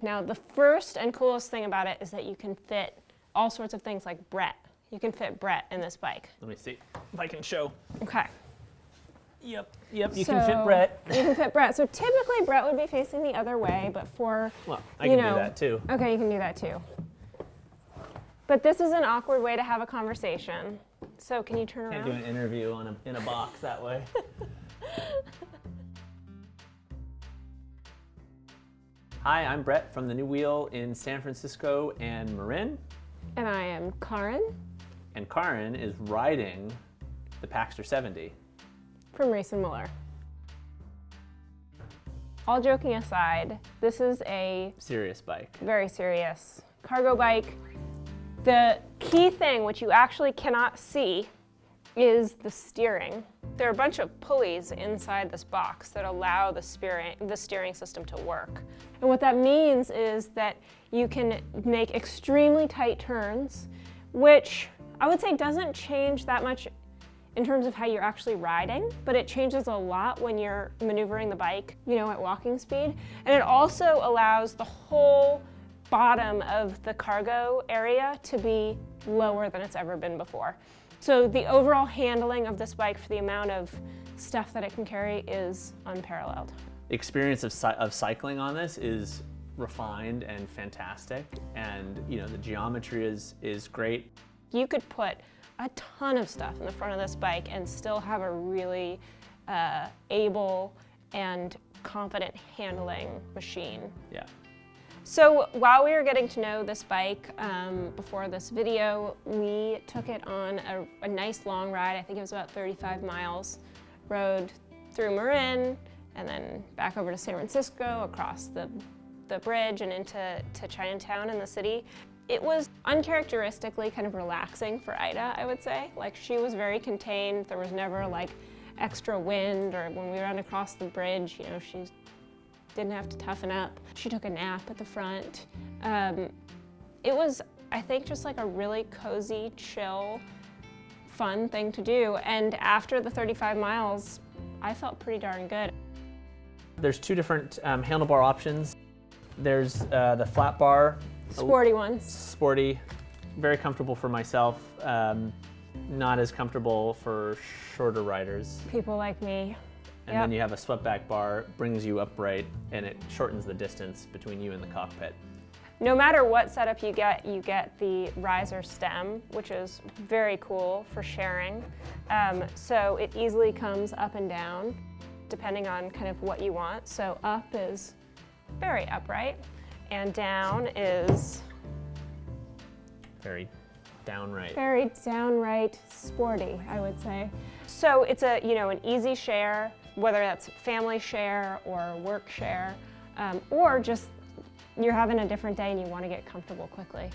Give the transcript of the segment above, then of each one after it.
Now, the first and coolest thing about it is that you can fit all sorts of things like Brett. You can fit Brett in this bike. Let me see if I can show. Okay. Yep, you can fit Brett. You can fit Brett. So typically Brett would be facing the other way, but for, well, I can do that too. Okay, you can do that too. But this is an awkward way to have a conversation. So can you turn around? Can't do an interview in a box that way. Hi, I'm Brett from the New Wheel in San Francisco and Marin. And I am Karin. And Karin is riding the Packster 70. From Riese Müller. All joking aside, this is a serious bike. Very serious cargo bike. The key thing, which you actually cannot see, is the steering. There are a bunch of pulleys inside this box that allow the steering system to work. And what that means is that you can make extremely tight turns, which I would say doesn't change that much in terms of how you're actually riding, but it changes a lot when you're maneuvering the bike, at walking speed. And it also allows the whole bottom of the cargo area to be lower than it's ever been before. So the overall handling of this bike for the amount of stuff that it can carry is unparalleled. The experience of cycling on this is refined and fantastic, and the geometry is great. You could put a ton of stuff in the front of this bike and still have a really able and confident handling machine. Yeah. So while we were getting to know this bike before this video, we took it on a nice long ride. I think it was about 35 miles. Rode through Marin and then back over to San Francisco, across the bridge and into Chinatown in the city. It was uncharacteristically kind of relaxing for Ida, I would say. Like, she was very contained. There was never like extra wind, or when we ran across the bridge, she didn't have to toughen up. She took a nap at the front. It was, I think, just like a really cozy, chill, fun thing to do. And after the 35 miles, I felt pretty darn good. There's two different handlebar options. There's the flat bar. Sporty ones. Sporty, very comfortable for myself. Not as comfortable for shorter riders. People like me. And then you have a swept back bar, brings you upright, and it shortens the distance between you and the cockpit. No matter what setup you get the riser stem, which is very cool for sharing. So it easily comes up and down, depending on kind of what you want. So up is very upright, and down is very downright. Very downright sporty, I would say. So it's an easy share, whether that's family share or work share, or just you're having a different day and you want to get comfortable quickly.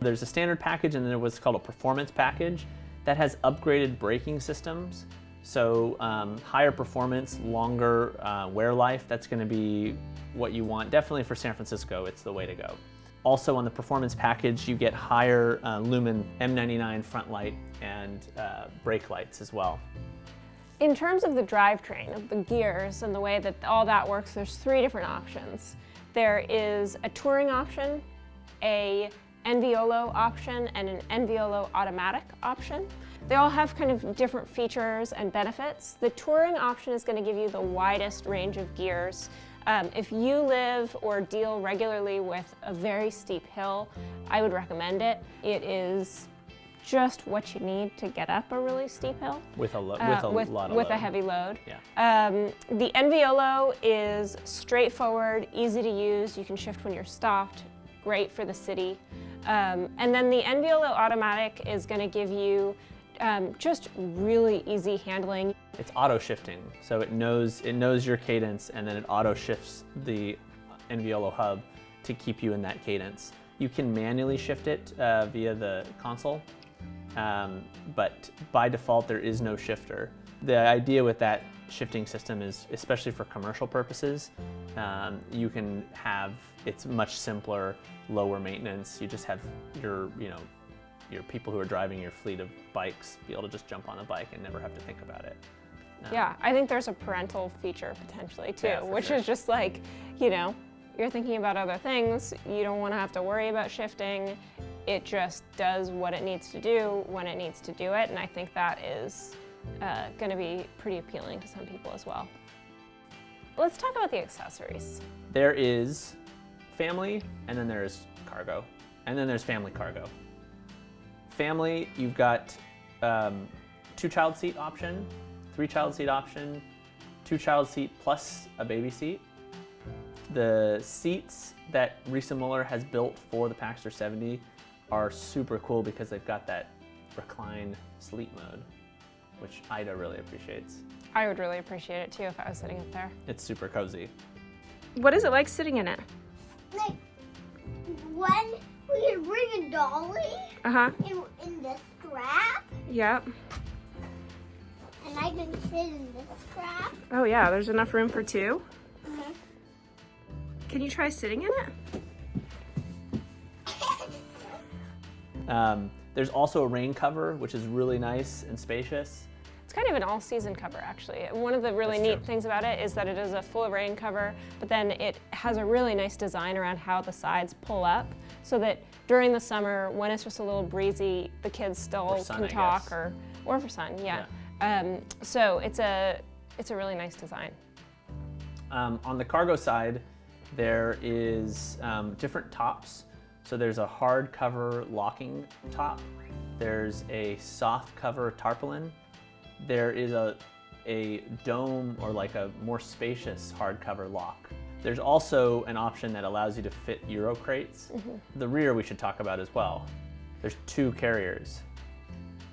There's a standard package and then there's what's called a performance package that has upgraded braking systems. So higher performance, longer wear life, that's going to be what you want. Definitely for San Francisco, it's the way to go. Also on the performance package, you get higher lumen M99 front light and brake lights as well. In terms of the drivetrain, of the gears and the way that all that works, there's three different options. There is a touring option, a NVOLO option, and an NVOLO automatic option. They all have kind of different features and benefits. The touring option is going to give you the widest range of gears. If you live or deal regularly with a very steep hill, I would recommend it. It is just what you need to get up a really steep hill. With a heavy load. Yeah. The NVOLO is straightforward, easy to use. You can shift when you're stopped. Great for the city. And then the NVOLO automatic is going to give you just really easy handling. It's auto shifting, so it knows your cadence, and then it auto shifts the NVOLO hub to keep you in that cadence. You can manually shift it via the console, but by default there is no shifter. The idea with that shifting system is, especially for commercial purposes, it's much simpler, lower maintenance. You just have your people who are driving your fleet of bikes be able to just jump on the bike and never have to think about it. Yeah, I think there's a parental feature potentially too, yeah, which sure. is just like, you're thinking about other things, you don't want to have to worry about shifting. It just does what it needs to do when it needs to do it, and I think that is going to be pretty appealing to some people as well. Let's talk about the accessories. There is family, and then there's cargo, and then there's family cargo. Family, you've got 2-child seat option, 3-child seat option, 2-child seat plus a baby seat. The seats that Riese Müller has built for the Packster 70 are super cool because they've got that recline sleep mode, which Ida really appreciates. I would really appreciate it too if I was sitting up there. It's super cozy. What is it like sitting in it? Like when we could bring a dolly in the strap, Yep. and I can sit in the strap. Oh yeah, there's enough room for 2. Can you try sitting in it? There's also a rain cover, which is really nice and spacious. It's kind of an all-season cover, actually. One of the really neat things about it is that it is a full rain cover, but then it has a really nice design around how the sides pull up, so that during the summer, when it's just a little breezy, the kids still can talk, or for sun, yeah. So it's a really nice design. On the cargo side, there is different tops. So there's a hard cover locking top. There's a soft cover tarpaulin. There is a dome, or like a more spacious hardcover lock. There's also an option that allows you to fit Euro crates. The rear we should talk about as well. There's 2 carriers.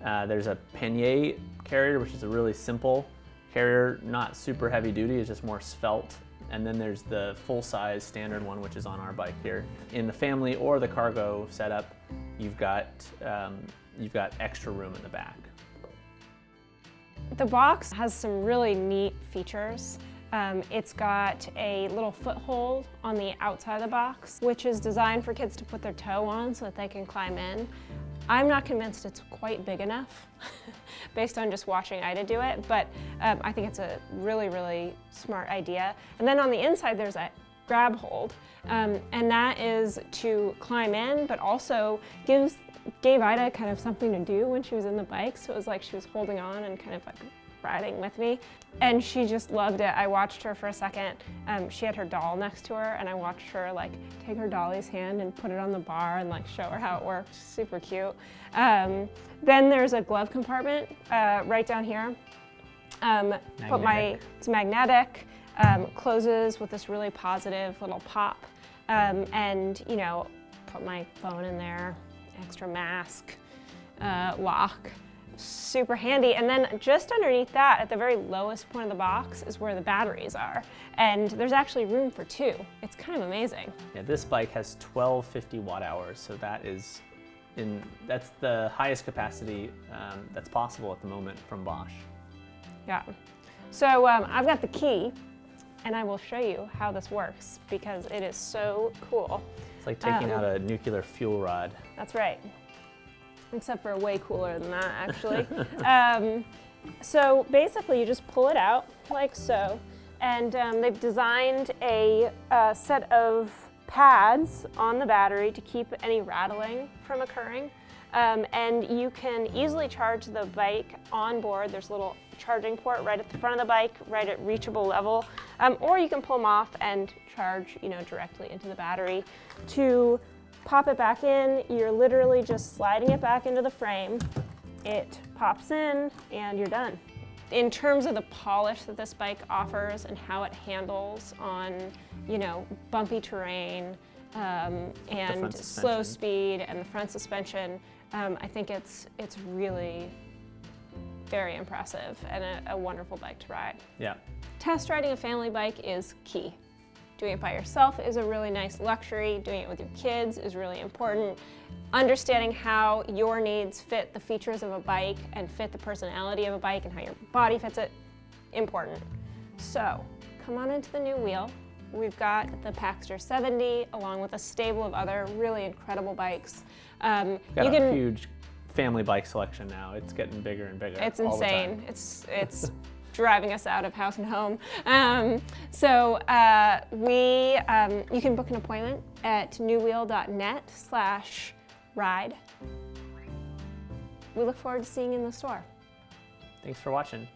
There's a pannier carrier, which is a really simple carrier, not super heavy duty, it's just more svelte. And then there's the full-size standard one, which is on our bike here. In the family or the cargo setup, you've got extra room in the back. The box has some really neat features. It's got a little foothold on the outside of the box, which is designed for kids to put their toe on so that they can climb in. I'm not convinced it's quite big enough based on just watching Ida do it, but I think it's a really, really smart idea. And then on the inside, there's a grab hold, and that is to climb in, but also gave Ida kind of something to do when she was in the bike, so it was like she was holding on and kind of like riding with me, and she just loved it. I watched her for a second. She had her doll next to her, and I watched her like take her dolly's hand and put it on the bar and like show her how it worked. Super cute. Then there's a glove compartment right down here. It's magnetic, closes with this really positive little pop, and you know, put my phone in there, extra mask, lock. Super handy. And then just underneath that, at the very lowest point of the box, is where the batteries are. And there's actually room for 2. It's kind of amazing. Yeah, this bike has 1250 watt hours, so that's the highest capacity that's possible at the moment from Bosch. Yeah. So I've got the key, and I will show you how this works because it is so cool. It's like taking out a nuclear fuel rod. That's right. Except for way cooler than that, actually. So basically, you just pull it out like so, and they've designed a set of pads on the battery to keep any rattling from occurring. And you can easily charge the bike on board. There's a little charging port right at the front of the bike, right at reachable level, or you can pull them off and charge, directly into the battery. To pop it back in, you're literally just sliding it back into the frame. It pops in and you're done. In terms of the polish that this bike offers and how it handles on, bumpy terrain and slow speed and the front suspension, I think it's really very impressive and a wonderful bike to ride. Yeah. Test riding a family bike is key. Doing it by yourself is a really nice luxury. Doing it with your kids is really important. Understanding how your needs fit the features of a bike and fit the personality of a bike and how your body fits it, important. So, come on into the new wheel. We've got the Packster 70 along with a stable of other really incredible bikes. Got a huge family bike selection now. It's getting bigger and bigger. It's insane. It's driving us out of house and home. You can book an appointment at newwheel.net/ride. We look forward to seeing you in the store. Thanks for watching.